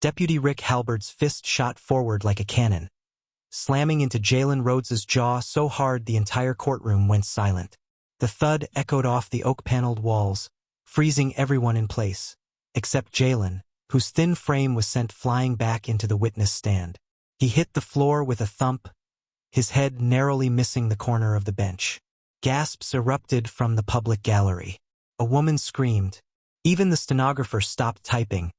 Deputy Rick Halberd's fist shot forward like a cannon, slamming into Jalen Rhodes's jaw so hard the entire courtroom went silent. The thud echoed off the oak-paneled walls, freezing everyone in place, except Jalen, whose thin frame was sent flying back into the witness stand. He hit the floor with a thump, his head narrowly missing the corner of the bench. Gasps erupted from the public gallery. A woman screamed. Even the stenographer stopped typing,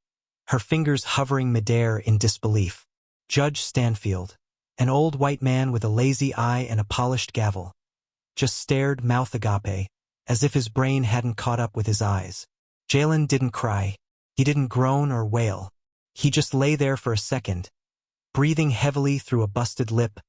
her fingers hovering midair in disbelief. Judge Stanfield, an old white man with a lazy eye and a polished gavel, just stared mouth agape, as if his brain hadn't caught up with his eyes. Jalen didn't cry. He didn't groan or wail. He just lay there for a second, breathing heavily through a busted lip,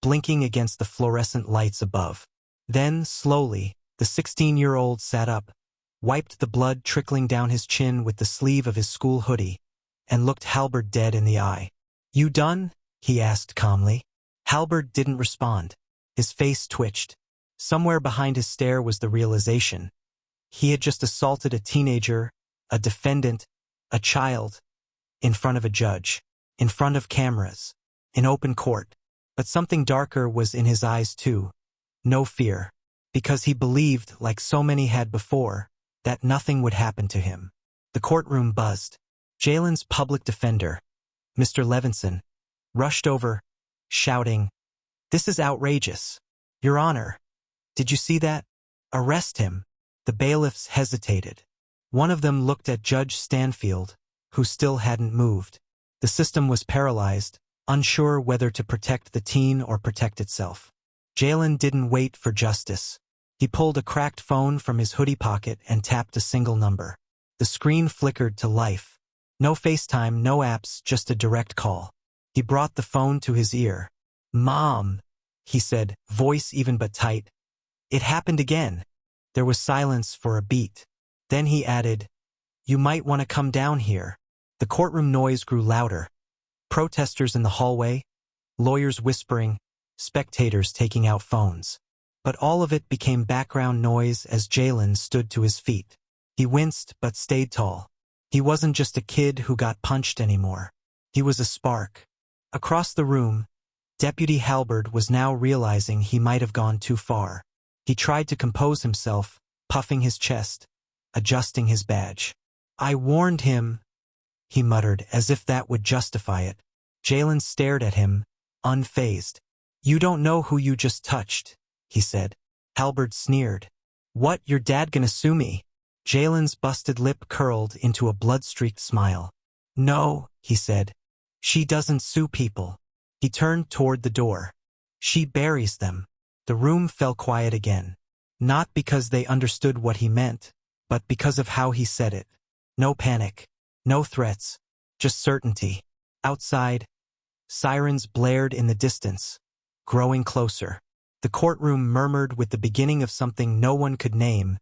blinking against the fluorescent lights above. Then, slowly, the 16-year-old sat up, wiped the blood trickling down his chin with the sleeve of his school hoodie, and looked Halberd dead in the eye. "You done?" he asked calmly. Halberd didn't respond. His face twitched. Somewhere behind his stare was the realization. He had just assaulted a teenager, a defendant, a child, in front of a judge, in front of cameras, in open court. But something darker was in his eyes too. No fear. Because he believed, like so many had before, that nothing would happen to him. The courtroom buzzed. Jalen's public defender, Mr. Levinson, rushed over, shouting, "This is outrageous. Your Honor, did you see that? Arrest him." The bailiffs hesitated. One of them looked at Judge Stanfield, who still hadn't moved. The system was paralyzed, unsure whether to protect the teen or protect itself. Jalen didn't wait for justice. He pulled a cracked phone from his hoodie pocket and tapped a single number. The screen flickered to life. No FaceTime, no apps, just a direct call. He brought the phone to his ear. "Mom," he said, voice even but tight. "It happened again." There was silence for a beat. Then he added, "You might want to come down here." The courtroom noise grew louder. Protesters in the hallway, lawyers whispering, spectators taking out phones. But all of it became background noise as Jalen stood to his feet. He winced but stayed tall. He wasn't just a kid who got punched anymore. He was a spark. Across the room, Deputy Halberd was now realizing he might have gone too far. He tried to compose himself, puffing his chest, adjusting his badge. "I warned him," he muttered, as if that would justify it. Jalen stared at him, unfazed. "You don't know who you just touched," he said. Halberd sneered. "What, your dad gonna sue me?" Jalen's busted lip curled into a blood-streaked smile. "No," he said. "She doesn't sue people." He turned toward the door. "She buries them." The room fell quiet again. Not because they understood what he meant, but because of how he said it. No panic. No threats. Just certainty. Outside, sirens blared in the distance, growing closer. The courtroom murmured with the beginning of something no one could name,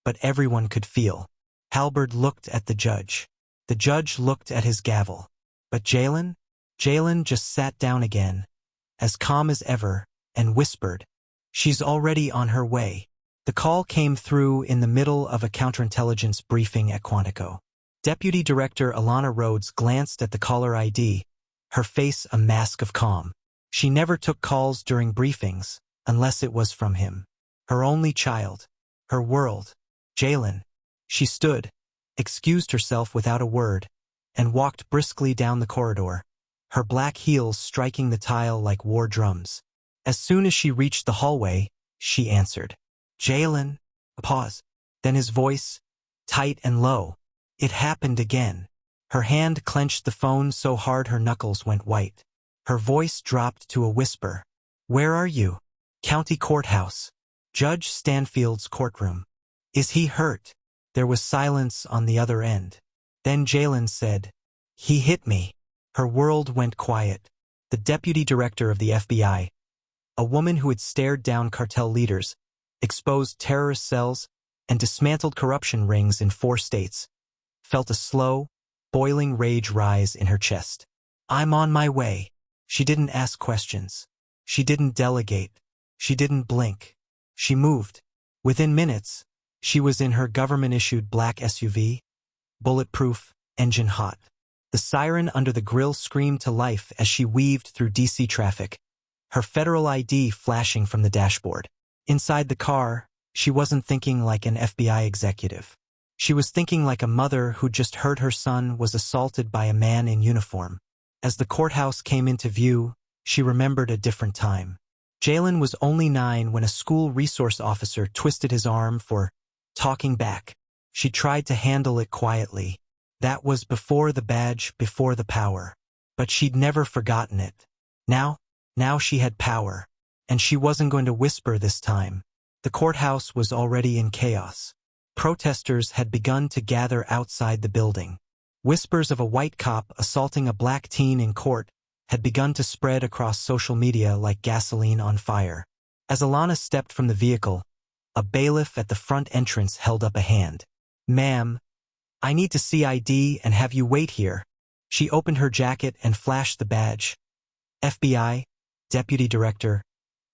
but everyone could feel. Halberd looked at the judge. The judge looked at his gavel. But Jalen? Jalen just sat down again, as calm as ever, and whispered, "She's already on her way." The call came through in the middle of a counterintelligence briefing at Quantico. Deputy Director Alana Rhodes glanced at the caller ID, her face a mask of calm. She never took calls during briefings, unless it was from him. Her only child. Her world. Jalen. She stood, excused herself without a word, and walked briskly down the corridor, her black heels striking the tile like war drums. As soon as she reached the hallway, she answered. "Jalen." A pause. Then his voice, tight and low. It happened again. Her hand clenched the phone so hard her knuckles went white. Her voice dropped to a whisper. "Where are you?" "County Courthouse. Judge Stanfield's courtroom." "Is he hurt?" There was silence on the other end. Then Jalen said, "He hit me." Her world went quiet. The deputy director of the FBI, a woman who had stared down cartel leaders, exposed terrorist cells, and dismantled corruption rings in 4 states, felt a slow, boiling rage rise in her chest. "I'm on my way." She didn't ask questions. She didn't delegate. She didn't blink. She moved. Within minutes, she was in her government-issued black SUV, bulletproof, engine hot. The siren under the grill screamed to life as she weaved through DC traffic, her federal ID flashing from the dashboard. Inside the car, she wasn't thinking like an FBI executive. She was thinking like a mother who just heard her son was assaulted by a man in uniform. As the courthouse came into view, she remembered a different time. Jalen was only 9 when a school resource officer twisted his arm for talking back. She tried to handle it quietly. That was before the badge, before the power. But she'd never forgotten it. Now she had power. And she wasn't going to whisper this time. The courthouse was already in chaos. Protesters had begun to gather outside the building. Whispers of a white cop assaulting a black teen in court had begun to spread across social media like gasoline on fire. As Alana stepped from the vehicle, a bailiff at the front entrance held up a hand. "Ma'am, I need to see ID and have you wait here." She opened her jacket and flashed the badge. FBI, Deputy Director,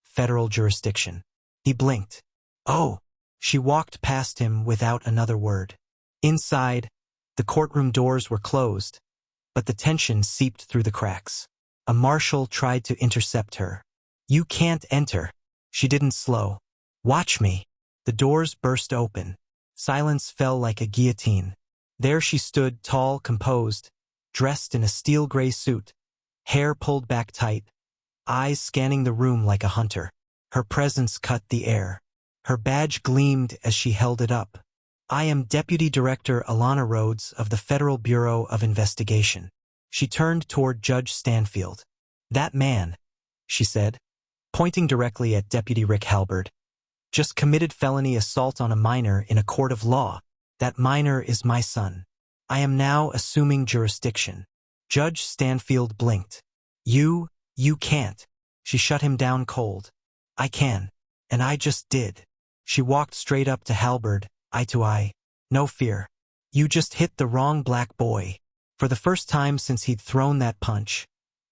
Federal Jurisdiction. He blinked. "Oh." She walked past him without another word. Inside, the courtroom doors were closed, but the tension seeped through the cracks. A marshal tried to intercept her. "You can't enter." She didn't slow. "Watch me." The doors burst open. Silence fell like a guillotine. There she stood, tall, composed, dressed in a steel gray suit, hair pulled back tight, eyes scanning the room like a hunter. Her presence cut the air. Her badge gleamed as she held it up. "I am Deputy Director Alana Rhodes of the Federal Bureau of Investigation." She turned toward Judge Stanfield. "That man," she said, pointing directly at Deputy Rick Halberd, "just committed felony assault on a minor in a court of law. That minor is my son. I am now assuming jurisdiction." Judge Stanfield blinked. You can't." She shut him down cold. "I can. And I just did." She walked straight up to Halberd, eye to eye. "No fear. You just hit the wrong black boy." For the first time since he'd thrown that punch,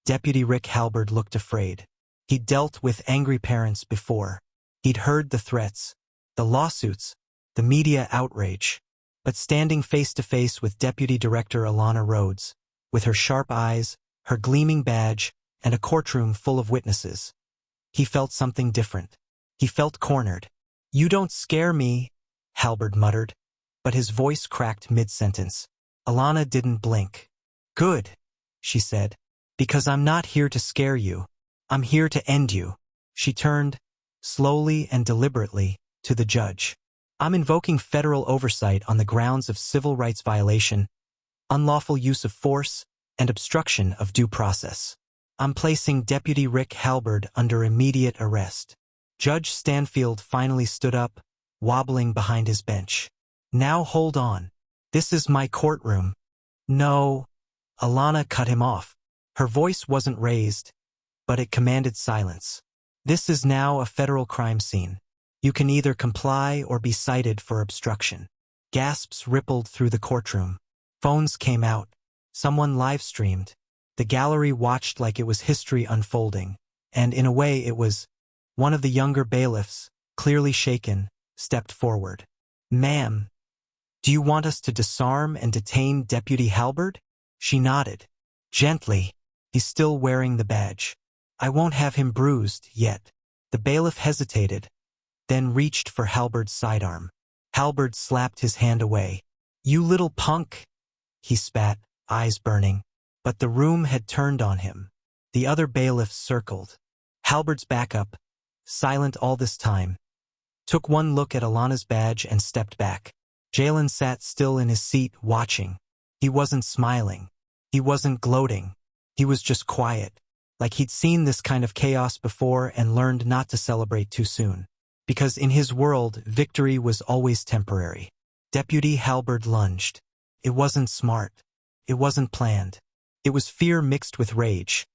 Deputy Rick Halberd looked afraid. He'd dealt with angry parents before. He'd heard the threats, the lawsuits, the media outrage. But standing face to face with Deputy Director Alana Rhodes, with her sharp eyes, her gleaming badge, and a courtroom full of witnesses, he felt something different. He felt cornered. "You don't scare me," Halberd muttered, but his voice cracked mid-sentence. Alana didn't blink. "Good," she said, "because I'm not here to scare you. I'm here to end you." She turned, slowly and deliberately, to the judge. "I'm invoking federal oversight on the grounds of civil rights violation, unlawful use of force, and obstruction of due process. I'm placing Deputy Rick Halberd under immediate arrest." Judge Stanfield finally stood up, wobbling behind his bench. "Now hold on. This is my courtroom." "No." Alana cut him off. Her voice wasn't raised, but it commanded silence. "This is now a federal crime scene. You can either comply or be cited for obstruction." Gasps rippled through the courtroom. Phones came out. Someone live-streamed. The gallery watched like it was history unfolding, and in a way it was. One of the younger bailiffs, clearly shaken, stepped forward. "Ma'am, do you want us to disarm and detain Deputy Halberd?" She nodded. "Gently. He's still wearing the badge. I won't have him bruised yet." The bailiff hesitated, then reached for Halberd's sidearm. Halberd slapped his hand away. "You little punk," he spat, eyes burning. But the room had turned on him. The other bailiffs circled. Halberd's backup, silent all this time, took one look at Alana's badge and stepped back. Jalen sat still in his seat, watching. He wasn't smiling. He wasn't gloating. He was just quiet, like he'd seen this kind of chaos before and learned not to celebrate too soon. Because in his world, victory was always temporary. Deputy Halberd lunged. It wasn't smart. It wasn't planned. It was fear mixed with rage.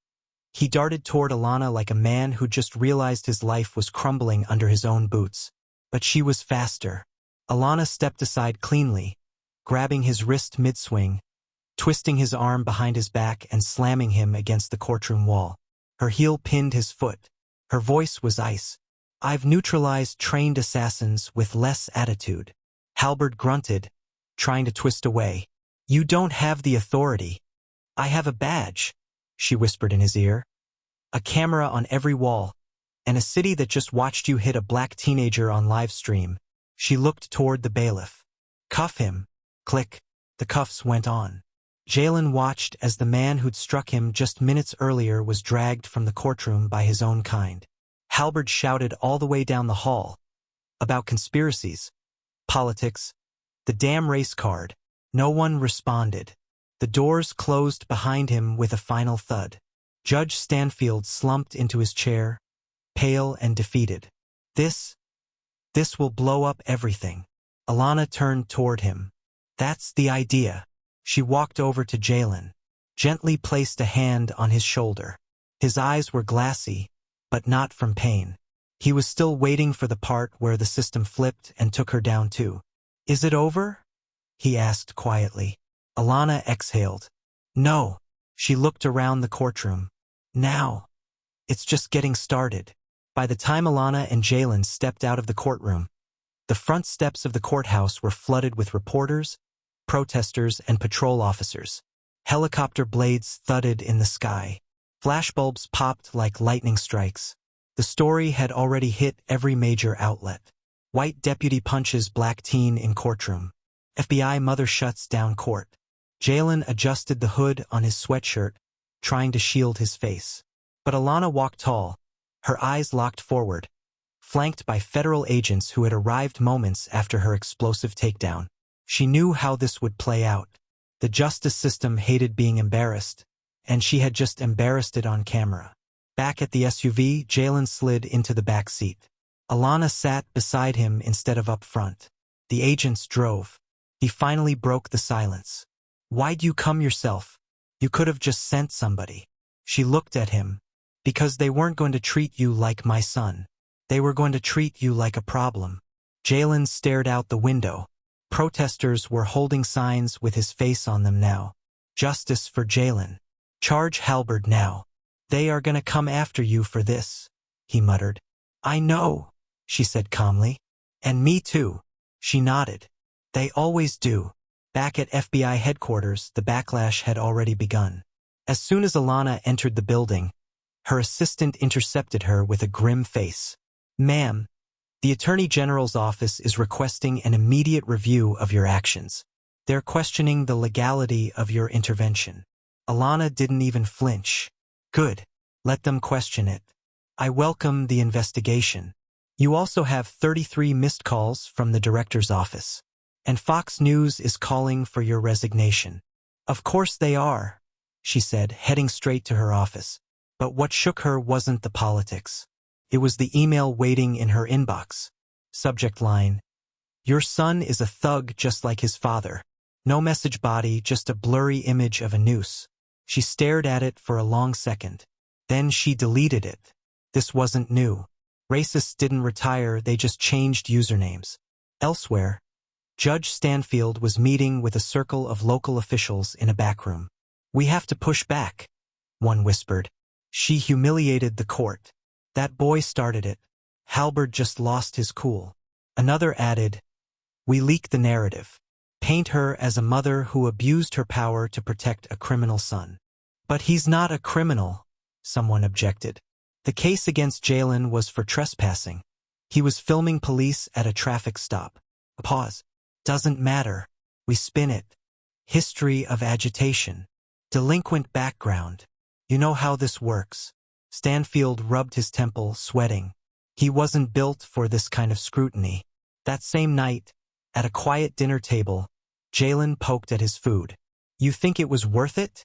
He darted toward Alana like a man who just realized his life was crumbling under his own boots. But she was faster. Alana stepped aside cleanly, grabbing his wrist mid-swing, twisting his arm behind his back and slamming him against the courtroom wall. Her heel pinned his foot. Her voice was ice. "I've neutralized trained assassins with less attitude." Halberd grunted, trying to twist away. "You don't have the authority." I have a badge, she whispered in his ear. A camera on every wall, and a city that just watched you hit a black teenager on live stream. She looked toward the bailiff. Cuff him. Click. The cuffs went on. Jalen watched as the man who'd struck him just minutes earlier was dragged from the courtroom by his own kind. Halberd shouted all the way down the hall. About conspiracies. Politics. The damn race card. No one responded. The doors closed behind him with a final thud. Judge Stanfield slumped into his chair, pale and defeated. This will blow up everything. Alana turned toward him. That's the idea. She walked over to Jalen, gently placed a hand on his shoulder. His eyes were glassy, but not from pain. He was still waiting for the part where the system flipped and took her down too. Is it over? He asked quietly. Alana exhaled. No. She looked around the courtroom. Now. It's just getting started. By the time Alana and Jalen stepped out of the courtroom, the front steps of the courthouse were flooded with reporters, protesters, and patrol officers. Helicopter blades thudded in the sky. Flashbulbs popped like lightning strikes. The story had already hit every major outlet. White deputy punches black teen in courtroom. FBI mother shuts down court. Jalen adjusted the hood on his sweatshirt, trying to shield his face. But Alana walked tall, her eyes locked forward, flanked by federal agents who had arrived moments after her explosive takedown. She knew how this would play out. The justice system hated being embarrassed, and she had just embarrassed it on camera. Back at the SUV, Jalen slid into the back seat. Alana sat beside him instead of up front. The agents drove. He finally broke the silence. Why'd you come yourself? You could have just sent somebody. She looked at him. Because they weren't going to treat you like my son. They were going to treat you like a problem. Jalen stared out the window. Protesters were holding signs with his face on them now. Justice for Jalen. Charge Halberd now. They are going to come after you for this, he muttered. I know, she said calmly. And me too. She nodded. They always do. Back at FBI headquarters, the backlash had already begun. As soon as Alana entered the building, her assistant intercepted her with a grim face. Ma'am, the Attorney General's office is requesting an immediate review of your actions. They're questioning the legality of your intervention. Alana didn't even flinch. Good. Let them question it. I welcome the investigation. You also have 33 missed calls from the director's office. And Fox News is calling for your resignation. Of course they are, she said, heading straight to her office. But what shook her wasn't the politics. It was the email waiting in her inbox. Subject line: Your son is a thug just like his father. No message body, just a blurry image of a noose. She stared at it for a long second. Then she deleted it. This wasn't new. Racists didn't retire, they just changed usernames. Elsewhere, Judge Stanfield was meeting with a circle of local officials in a back room. We have to push back, one whispered. She humiliated the court. That boy started it. Halberd just lost his cool. Another added, we leak the narrative. Paint her as a mother who abused her power to protect a criminal son. But he's not a criminal, someone objected. The case against Jalen was for trespassing. He was filming police at a traffic stop. A pause. Doesn't matter. We spin it. History of agitation. Delinquent background. You know how this works. Stanfield rubbed his temple, sweating. He wasn't built for this kind of scrutiny. That same night, at a quiet dinner table, Jalen poked at his food. You think it was worth it?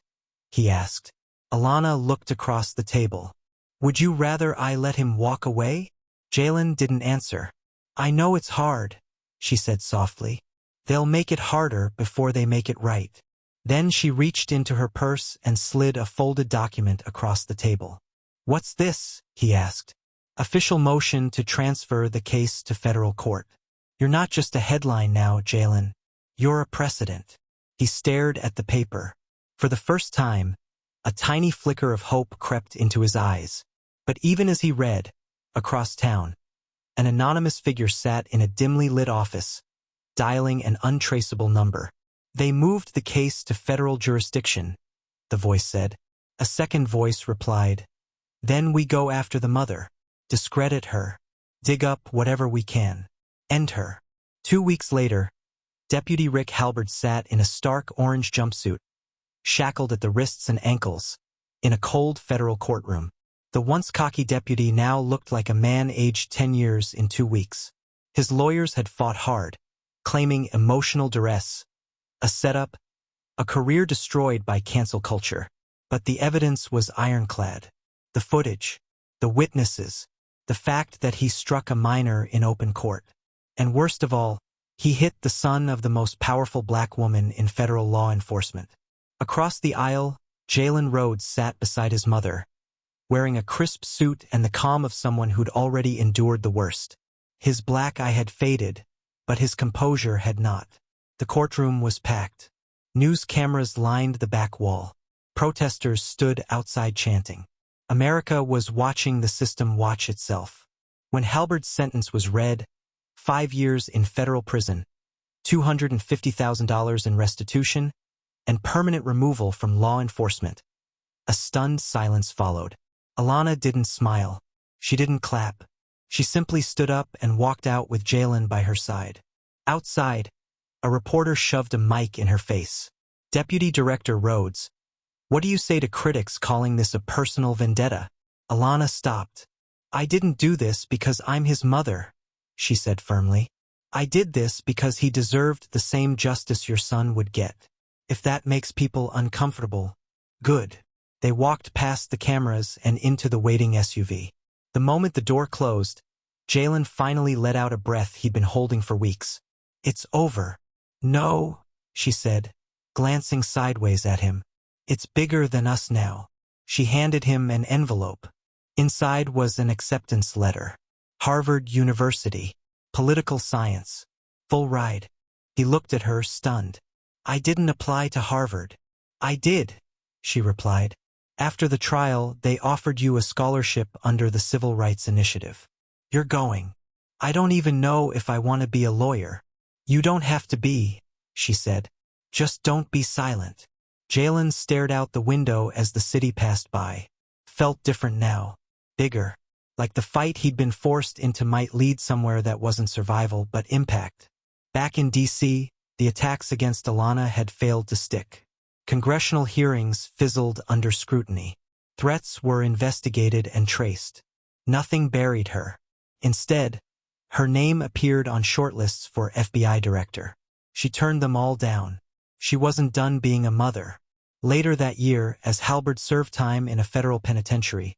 He asked. Alana looked across the table. Would you rather I let him walk away? Jalen didn't answer. I know it's hard, she said softly. They'll make it harder before they make it right. Then she reached into her purse and slid a folded document across the table. What's this? He asked. Official motion to transfer the case to federal court. You're not just a headline now, Jalen. You're a precedent. He stared at the paper. For the first time, a tiny flicker of hope crept into his eyes. But even as he read, across town, an anonymous figure sat in a dimly lit office, dialing an untraceable number. They moved the case to federal jurisdiction, the voice said. A second voice replied, "Then we go after the mother. Discredit her. Dig up whatever we can. End her." 2 weeks later, Deputy Rick Halberd sat in a stark orange jumpsuit, shackled at the wrists and ankles, in a cold federal courtroom. The once cocky deputy now looked like a man aged 10 years in 2 weeks. His lawyers had fought hard, claiming emotional duress, a setup, a career destroyed by cancel culture. But the evidence was ironclad. The footage, the witnesses, the fact that he struck a minor in open court. And worst of all, he hit the son of the most powerful black woman in federal law enforcement. Across the aisle, Jalen Rhodes sat beside his mother, wearing a crisp suit and the calm of someone who'd already endured the worst. His black eye had faded, but his composure had not. The courtroom was packed. News cameras lined the back wall. Protesters stood outside chanting. America was watching the system watch itself. When Halberd's sentence was read, 5 years in federal prison, $250,000 in restitution, and permanent removal from law enforcement, a stunned silence followed. Alana didn't smile. She didn't clap. She simply stood up and walked out with Jalen by her side. Outside, a reporter shoved a mic in her face. "Deputy Director Rhodes, what do you say to critics calling this a personal vendetta?" Alana stopped. "I didn't do this because I'm his mother," she said firmly. "I did this because he deserved the same justice your son would get. If that makes people uncomfortable, good." They walked past the cameras and into the waiting SUV. The moment the door closed, Jalen finally let out a breath he'd been holding for weeks. "It's over." "No," she said, glancing sideways at him. "It's bigger than us now." She handed him an envelope. Inside was an acceptance letter. Harvard University, political science, full ride. He looked at her, stunned. "I didn't apply to Harvard." "I did," she replied. "After the trial, they offered you a scholarship under the Civil Rights Initiative. You're going." "I don't even know if I want to be a lawyer." "You don't have to be," she said. "Just don't be silent." Jalen stared out the window as the city passed by. Felt different now. Bigger. Like the fight he'd been forced into might lead somewhere that wasn't survival but impact. Back in D.C., the attacks against Alana had failed to stick. Congressional hearings fizzled under scrutiny. Threats were investigated and traced. Nothing buried her. Instead, her name appeared on shortlists for FBI director. She turned them all down. She wasn't done being a mother. Later that year, as Halberd served time in a federal penitentiary,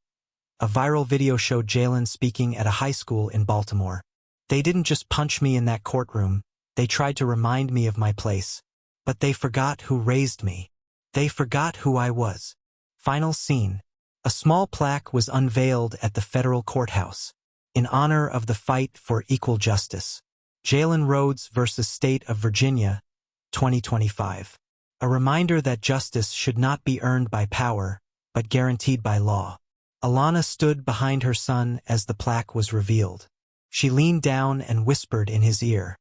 a viral video showed Jalen speaking at a high school in Baltimore. "They didn't just punch me in that courtroom. They tried to remind me of my place. But they forgot who raised me. They forgot who I was." Final scene. A small plaque was unveiled at the federal courthouse in honor of the fight for equal justice. Jalen Rhodes versus State of Virginia, 2025. A reminder that justice should not be earned by power, but guaranteed by law. Alana stood behind her son as the plaque was revealed. She leaned down and whispered in his ear,